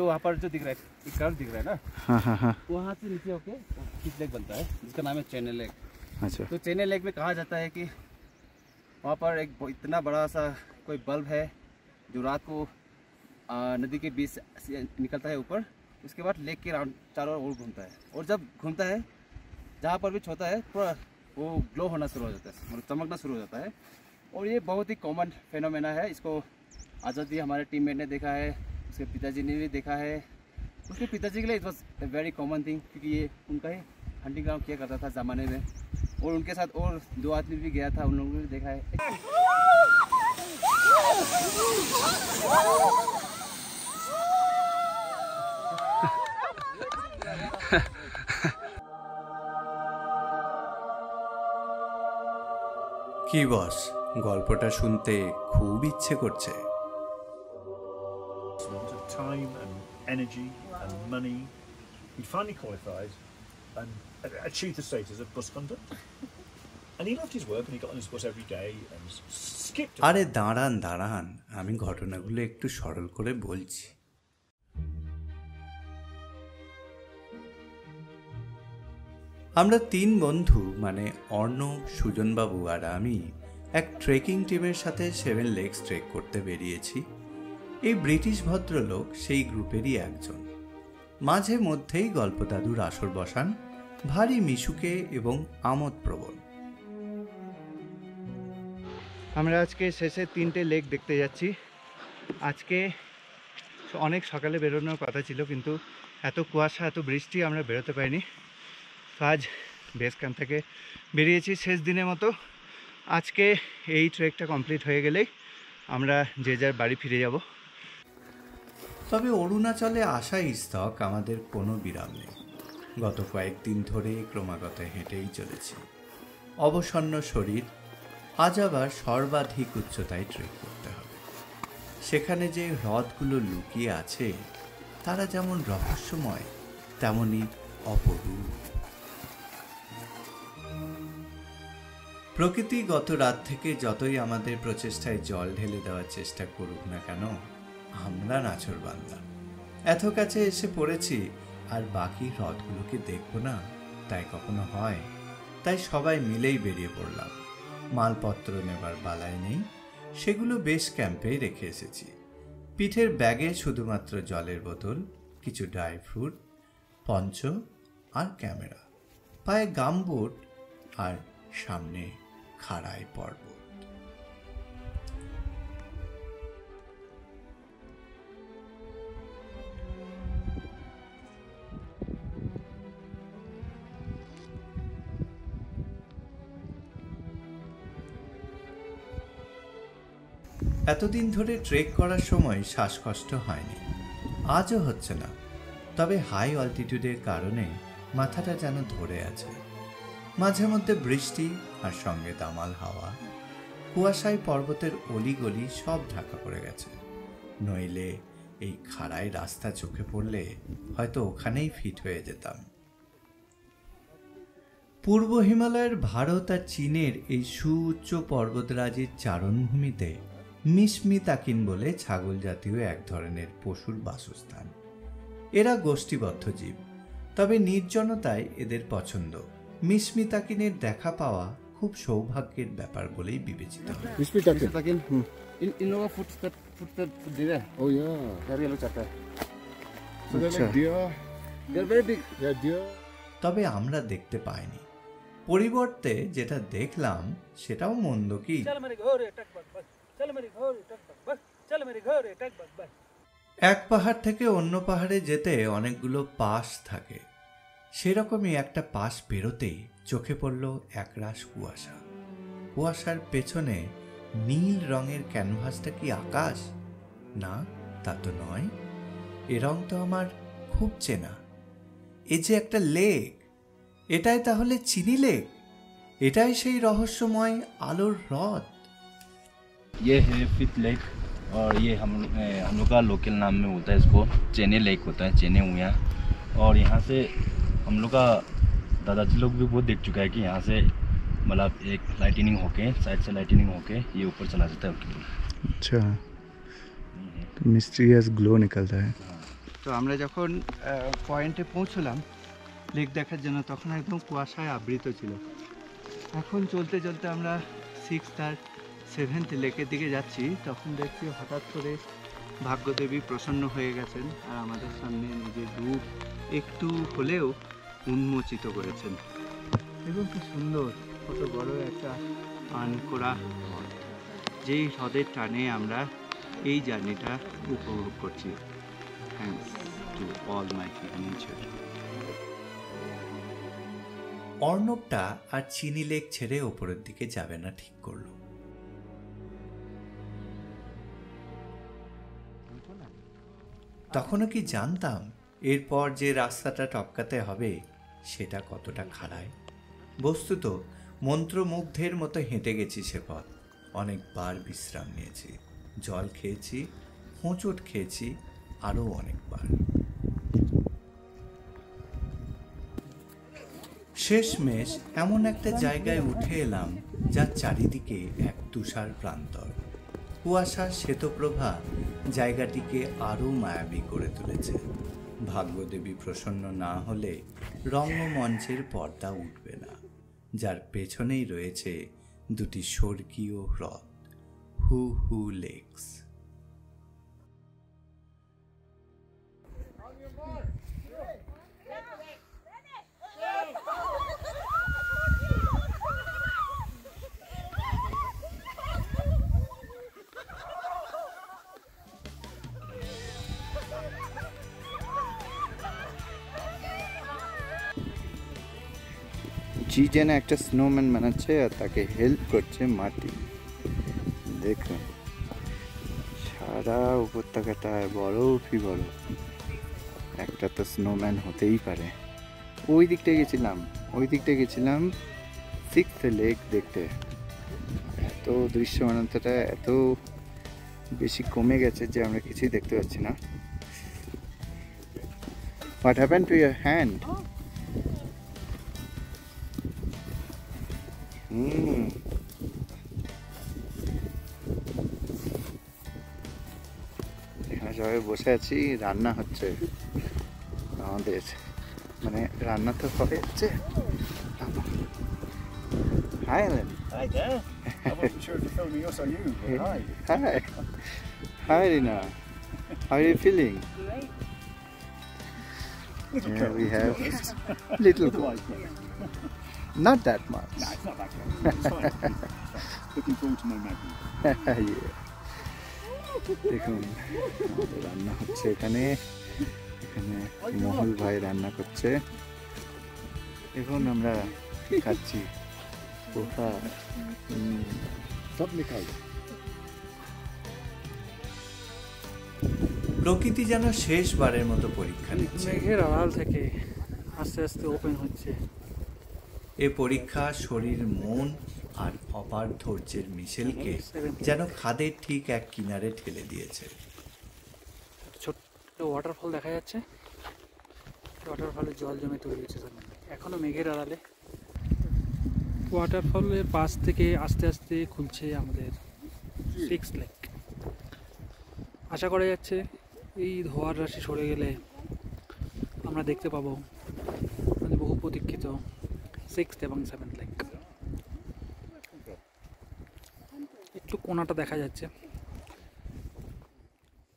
वहाँ पर जो दिख रहा है एक कर्व दिख रहा है ना, हाँ, वहाँ से नीचे होके फिश लेक बनता है जिसका नाम है चेन्नई लेक। अच्छा। तो चेन्नई लेक में कहा जाता है कि वहाँ पर एक इतना बड़ा सा कोई बल्ब है जो रात को नदी के बीच से निकलता है ऊपर, उसके बाद लेक के राउंड चारों ओर घूमता है, और जब घूमता है जहाँ पर भी छोटा है पूरा वो ग्लो होना शुरू हो जाता है, मतलब चमकना शुरू हो जाता है। और ये बहुत ही कॉमन फेनोमेना है। इसको आज़ादी हमारे टीममेट ने देखा है, उसके पिताजी ने भी देखा है। उसके पिताजी के लिए it was a very common thing, क्योंकि ये उनका ही हंटिंग ग्राउंड किया करता था ज़माने में, और उनके साथ और 2 आदमी भी गया था, उन लोगों ने भी देखा है। কি বস, গল্পটা শুনতে খুব ইচ্ছে করছে। Time and energy and money, he finally qualified and achieved the status of bus conductor. And he loved his work and he got on his bus every day and skipped. আরে দাঁড়ান, আমি ঘটনাগুলো একটু সরল করে বলছি। আমরা 3 বন্ধু মানে অর্ণব, সুজনবাবু আর আমি এক ট্রেকিং টিমের সাথে 7 লেকস ট্রেক করতে বেরিয়েছি। এই ব্রিটিশ ভদ্রলোক সেই গ্রুপেরই একজন। মাঝে মধ্যেই গল্প দাদুর আসর বসান, ভারী মিশুকে এবং আমোদপ্রবণ। আমরা আজকে শেষে 3টে লেক দেখতে যাচ্ছি। আজকে অনেক সকালে বেরোনোর কথা ছিল, কিন্তু এত কুয়াশা এত বৃষ্টি আমরা বেরোতে পারিনি। আজ বেস ক্যাম্প থেকে বেরিয়েছি শেষ দিনের মতো। আজকে এই ট্রেকটা কমপ্লিট হয়ে গেলেই আমরা যে যার বাড়ি ফিরে যাব। তবে অরুণাচলে আসা স্থক আমাদের কোনো বিরাম নেই। গত কয়েকদিন ধরে ক্রমাগত হেঁটেই চলেছি। অবসন্ন শরীর, আজ আবার সর্বাধিক উচ্চতায় ট্রেক করতে হবে। সেখানে যে হ্রদগুলো লুকিয়ে আছে তারা যেমন রহস্যময় তেমনই অপরূপ। প্রকৃতি গত রাত থেকে যতই আমাদের প্রচেষ্টায় জল ঢেলে দেওয়ার চেষ্টা করুক না কেন, আমরা নাছোড়বান্দা। এত কাছে এসে পড়েছি আর বাকি হ্রদগুলোকে দেখব না তাই কখনো হয়? তাই সবাই মিলেই বেরিয়ে পড়লাম। মালপত্র নেবার বালায় নেই, সেগুলো বেশ ক্যাম্পেই রেখে এসেছি। পিঠের ব্যাগে শুধুমাত্র জলের বোতল, কিছু ড্রাই ফ্রুট, পঞ্চ আর ক্যামেরা, পায়ে গামবুট আর সামনে খাড়াই পর্বত। এতদিন ধরে ট্রেক করার সময় শ্বাসকষ্ট হয়নি, আজও হচ্ছে না। তবে হাই অল্টিটিউডের কারণে মাথাটা যেন ধরে আছে। মাঝে মধ্যে বৃষ্টি আর সঙ্গে দামাল হাওয়া, কুয়াশায় পর্বতের অলিগলি সব ঢাকা পড়ে গেছে। নইলে এই খাড়াই রাস্তা চোখে পড়লে হয়তো ওখানেই ফিট হয়ে যেতাম। পূর্ব হিমালয়ের ভারত আর চীনের এই সুউচ্চ পর্বতরাজির চারণভূমিতে মিশমিতাকিন বলে ছাগল জাতীয় এক ধরনের পশুর বাসস্থান। এরা গোষ্ঠীবদ্ধ জীব, তবে নির্জনতায় এদের পছন্দ। মিশমিতাকিনের দেখা পাওয়া খুব সৌভাগ্যের ব্যাপার বলেই বিবেচিত হয়। इन लोगों का फुटस्टेप दे रहा है। Oh yeah. यार ये लोग चाहता है। So they're like deer. They're very big. Yeah, deer. তবে আমরা দেখতে পাইনি। পরিবর্তে যেটা দেখলাম সেটাও মন্দ কি। এক পাহাড় থেকে অন্য পাহাড়ে যেতে অনেকগুলো পাস থাকে, সেরকমই একটা পাস পেরোতেই চোখে পড়ল একরাশ কুয়াশা। কুয়াশার পেছনে নীল রঙের ক্যানভাসটা কি আকাশ? না, তা তো নয়। এ রং তো আমার খুব চেনা। এ যে একটা লেক, এটাই তাহলে চিনি লেক, এটাই সেই রহস্যময় আলোর হ্রদ। ये है फिफ्थ लेक और ये हम लोग का लोकल नाम में होता है, इसको चेन्नई लेक होता है, चेन्नई हुआ। और यहाँ से हम लोग का दादाजी लोग भी बहुत देख चुका है कि यहाँ से मतलब एक लाइटनिंग होके, साइड से लाइटनिंग होके ये ऊपर चला जाता है। अच्छा, तो मिस्टीरियस ग्लो निकलता है। तो তো আমরা যখন পয়েন্টে পৌঁছলাম লেক দেখার জন্য তখন একদম কুয়াশায় আবৃত ছিল। এখন চলতে চলতে আমরা 6th আর 7th লেকের দিকে যাচ্ছি, তখন দেখছি হঠাৎ করে ভাগ্যদেবী প্রসন্ন হয়ে গেছেন আর আমাদের সামনে নিজের রূপ একটু হলেও উন্মোচিত করেছেন। দেখুন কি সুন্দর, কত বড় একটা আনকোরা হ্রদ, যেই হ্রদের টানে আমরা এই জার্নিটা উপভোগ করছি। Thanks to almighty nature. অর্ণবটা আর চিনি লেক ছেড়ে ওপরের দিকে যাবে না ঠিক করলো। তখনও কি জানতাম এরপর যে রাস্তাটা টপকাতে হবে সেটা কতটা খাড়ায়। বস্তুত মন্ত্রমুগ্ধের মতো হেঁটে গেছি সে পথ। অনেকবার বিশ্রাম নিয়েছি, জল খেয়েছি, হোঁচট খেয়েছি আরও অনেকবার। শেষমেশ এমন একটা জায়গায় উঠে এলাম যার চারিদিকে এক তুষার প্রান্তর। কুয়াশার শ্বেতপ্রভা জায়গাটিকে আরও মায়াবী করে তুলেছে। ভাগ্যদেবী প্রসন্ন না হলে রঙ্গমঞ্চের পর্দা উঠবে না, যার পেছনেই রয়েছে দুটি স্বর্গীয় হ্রদ, হু হু লেকস। জি যেন একটা স্নোম্যান বানাচ্ছে আর তাকে হেল্প করছে মাটি। দেখুন সারা উপত্যকাটায় বরফ কি বরফ, একটা তো স্নোম্যান হতেই পারে। ওই দিকটা গেছিলাম 6th লেক দেখতে। এত দৃশ্যমানতাটা এত বেশি কমে গেছে যে আমরা কিছুই দেখতে পাচ্ছি না। What happened to your hand? এখানে সবাই বসে আছি, রান্না হচ্ছে আমাদের, মানে রান্না তো হচ্ছে। Hi Alan. Hi there. I wasn't sure if you're filming us or you, but hi. Hi. Hi Rina. How are you feeling? Great. Little Yeah, cold, we to be have honest. little Little cold. ice cream. Not that much. No, it's not that cold. It's fine. It's fine. Looking forward to my Maggie. Yeah. দেখুন আমাদের রান্না হচ্ছে এখানে মহল ভাই রান্না করছে। দেখুন আমরা খাচ্ছি পোহা। Top Mikhail. প্রকৃতি যেন শেষবারের মতো পরীক্ষা নিচ্ছে। মেঘের আড়াল থেকে আস্তে আস্তে ওপেন হচ্ছে। এ পরীক্ষা শরীর, মন আর অপার ধৈর্যের মিশেলকে যেন খাদের ঠিক এক কিনারে ঠেলে দিয়েছে। ছোট্ট ওয়াটারফল দেখা যাচ্ছে, ওয়াটারফলের জল জমে তৈরি হয়েছে সামনে। এখনো মেঘের আড়ালে ওয়াটারফলের পাশ থেকে আস্তে আস্তে খুলছে আমাদের 6th লেক। আশা করা যাচ্ছে এই ধোঁয়ার রাশি সরে গেলে আমরা দেখতে পাবো আমাদের বহু প্রতীক্ষিত 6th এবং 7th লেক। একটু কোনাটা দেখা যাচ্ছে।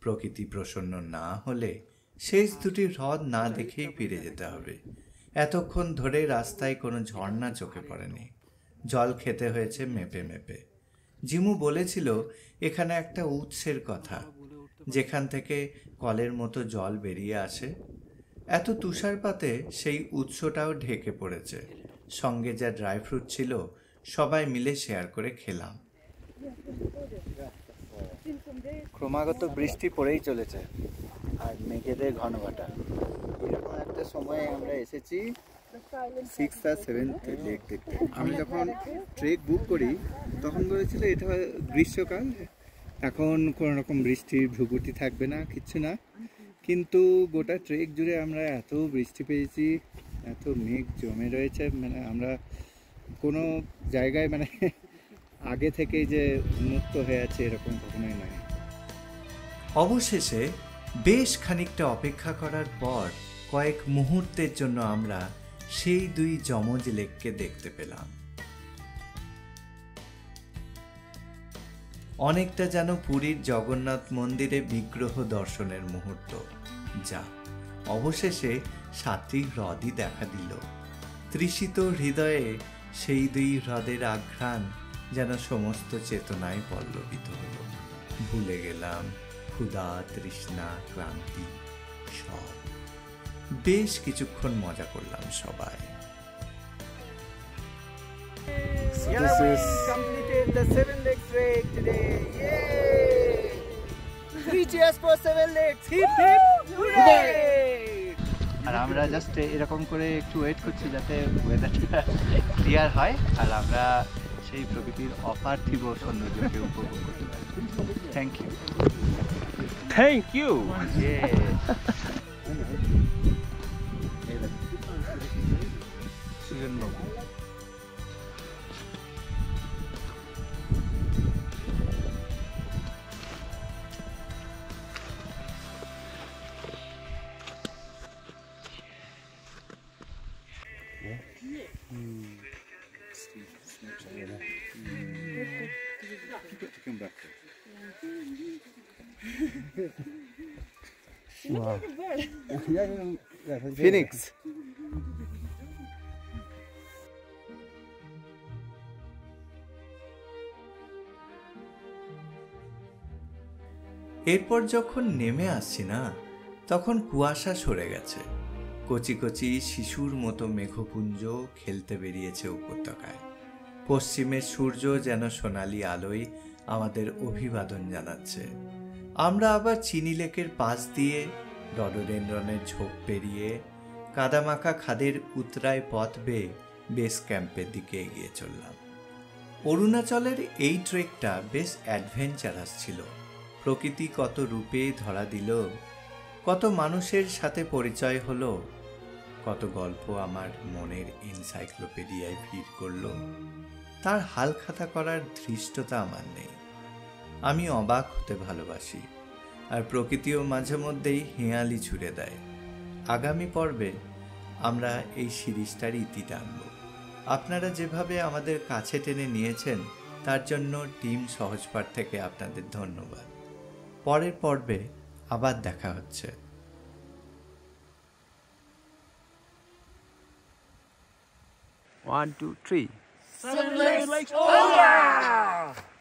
প্রকৃতি প্রসন্ন না হলে শেষ দুটি হ্রদ না দেখেই ফিরে যেতে হবে। এতক্ষণ ধরে রাস্তায় কোনো ঝর্ণা চোখে পড়েনি, জল খেতে হয়েছে মেপে মেপে। জিমু বলেছিল এখানে একটা উৎসের কথা, যেখান থেকে কলের মতো জল বেরিয়ে আসে। এত তুষারপাতে সেই উৎসটাও ঢেকে পড়েছে। সঙ্গে যা ড্রাই ফ্রুট ছিল সবাই মিলে শেয়ার করে খেলাম। ক্রমাগত বৃষ্টি পড়েই চলেছে আর মেঘেদের ঘনঘটা। এরকম একটা সময়ে আমরা এসেছি 6th আর 7th লেক দেখতে। আমি যখন ট্রেক বুক করি তখন বলেছিল এটা গ্রীষ্মকাল, এখন কোনো রকম বৃষ্টির ভ্রুকুটি থাকবে না, কিচ্ছু না। কিন্তু গোটা ট্রেক জুড়ে আমরা এত বৃষ্টি পেয়েছি, এত মেঘ জমে রয়েছে, মানে আমরা কোনো জায়গায় মানে আগে থেকেই যে উন্মুক্ত হয়ে আছে এরকম কখনোই নয়। অবশেষে বেশ খানিকটা অপেক্ষা করার পর কয়েক মুহূর্তের জন্য আমরা সেই দুই যমজ লেককে দেখতে পেলাম। অনেকটা যেন পুরীর জগন্নাথ মন্দিরে বিগ্রহ দর্শনের মুহূর্ত, যা অবশেষে 7টি হ্রদই দেখা দিল। তৃষিত হৃদয়ে সেই দুই হ্রদের আঘ্রাণ যেন সমস্ত চেতনায় পল্লবিত হল। ভুলে গেলাম ক্ষুধা, তৃষ্ণা, ক্লান্তি সব। বেশ কিছুক্ষণ মজা করলাম সবাই। This is completed the 7 lakes trek today. Yay! 3 cheers for 7 lakes. Hip hip hooray! আর আমরা জাস্ট এরকম করে একটু ওয়েট করছি যাতে ওয়েদারটা ক্লিয়ার হয় আর আমরা সেই প্রকৃতির অপার্থিব সৌন্দর্যকে উপভোগ করতে পারি। Thank you. Thank you. Sujan Babu, Phoenix. এরপর যখন নেমে আসছি না, তখন কুয়াশা সরে গেছে। কচি কচি শিশুর মতো মেঘপুঞ্জ খেলতে বেরিয়েছে উপত্যকায়। পশ্চিমের সূর্য যেন সোনালি আলোয় আমাদের অভিবাদন জানাচ্ছে। আমরা আবার চিনি লেকের পাশ দিয়ে রডোডেনড্রনের ঝোপ পেরিয়ে কাদামাখা খাদের উতরায় পথ বেয়ে বেস ক্যাম্পের দিকে এগিয়ে চললাম। অরুণাচলের এই ট্রেকটা বেশ অ্যাডভেঞ্চারাস ছিল। প্রকৃতি কত রূপে ধরা দিল, কত মানুষের সাথে পরিচয় হলো, কত গল্প আমার মনের এনসাইক্লোপিডিয়ায় ভিড় করলো, তার হালখাতা করার ধৃষ্টতা আমার নেই। আমি অবাক হতে ভালোবাসি, আর প্রকৃতিও মাঝে মধ্যেই হেঁয়ালি ছুড়ে দেয়। আগামী পর্বে আমরা এই সিরিজটার ইতি টানব। আপনারা যেভাবে আমাদের কাছে টেনে নিয়েছেন তার জন্য টিম সহজপাঠ থেকে আপনাদের ধন্যবাদ। পরের পর্বে আবার দেখা হচ্ছে। 1, 2, 3. 7 lakes. Oh yeah!